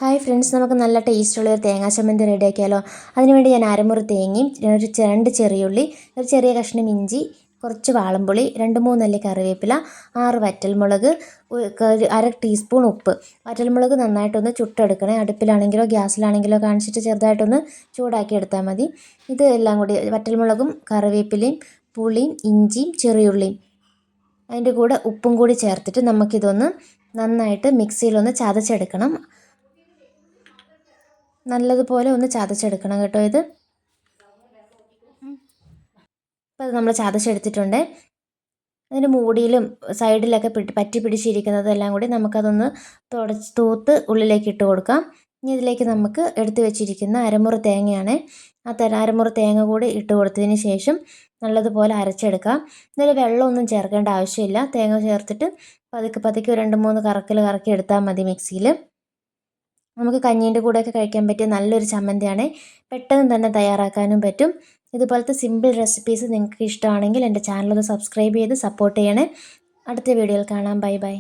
Hi friends, നമുക്ക് നല്ല ടേസ്റ്റുള്ള ഒരു തേങ്ങാ ചമ്മന്തി റെഡിയാക്കിയാലോ. അതിനുവേണ്ടി ഞാൻ അരമുറി തേങ്ങയും രണ്ട് ചെറിയുള്ളി, ഒരു ചെറിയ കഷ്ണം ഇഞ്ചി, കുറച്ച് വാളംപുളി, 2-3 അല്ലി കറിവേപ്പില, 6 വറ്റൽമുളക്, അര ടീസ്പൂൺ ഉപ്പ്. വറ്റൽമുളക് നന്നായിട്ടൊന്ന് ചുട്ടെടുക്കണേ. അടുപ്പിലാണെങ്കിലോ ഗ്യാസിലാണെങ്കിലോ കാണിച്ചിട്ട് ചെറുതായിട്ടൊന്ന് ചൂടാക്കി എടുത്താൽ മതി. ഇത് എല്ലാം കൂടി വറ്റൽമുളകും കറിവേപ്പിലയും പുളിയും ഇഞ്ചിയും ചെറിയുള്ളിയും അതിൻ്റെ കൂടെ ഉപ്പും കൂടി ചേർത്തിട്ട് നമുക്കിതൊന്ന് നന്നായിട്ട് മിക്സിയിലൊന്ന് ചതച്ചെടുക്കണം. നല്ലതുപോലെ ഒന്ന് ചതച്ചെടുക്കണം കേട്ടോ. ഇപ്പോൾ അത് നമ്മൾ ചതച്ചെടുത്തിട്ടുണ്ട്. അതിൻ്റെ മൂടിയിലും സൈഡിലൊക്കെ പറ്റി പിടിച്ചിരിക്കുന്നതെല്ലാം കൂടി നമുക്കതൊന്ന് തൂത്ത് ഉള്ളിലേക്ക് ഇട്ട് കൊടുക്കാം. ഇനി ഇതിലേക്ക് നമുക്ക് എടുത്തു വെച്ചിരിക്കുന്ന അരമുറി തേങ്ങയാണ്. അരമുറി തേങ്ങ കൂടി ഇട്ട് കൊടുത്തതിന് ശേഷം നല്ലതുപോലെ അരച്ചെടുക്കാം. ഇതിൽ വെള്ളമൊന്നും ചേർക്കേണ്ട ആവശ്യമില്ല. തേങ്ങ ചേർത്തിട്ട് പതുക്കെ 2-3 കറക്കി എടുത്താൽ മതി മിക്സിയിൽ. നമുക്ക് കഞ്ഞീൻ്റെ കൂടെയൊക്കെ കഴിക്കാൻ പറ്റിയ നല്ലൊരു ചമ്മന്തിയാണ്. പെട്ടെന്ന് തന്നെ തയ്യാറാക്കാനും പറ്റും. ഇതുപോലത്തെ സിമ്പിൾ റെസിപ്പീസ് നിങ്ങൾക്ക് ഇഷ്ടമാണെങ്കിൽ എൻ്റെ ചാനലൊന്ന് സബ്സ്ക്രൈബ് ചെയ്ത് സപ്പോർട്ട് ചെയ്യണേ. അടുത്ത വീഡിയോയിൽ കാണാം. Bye bye.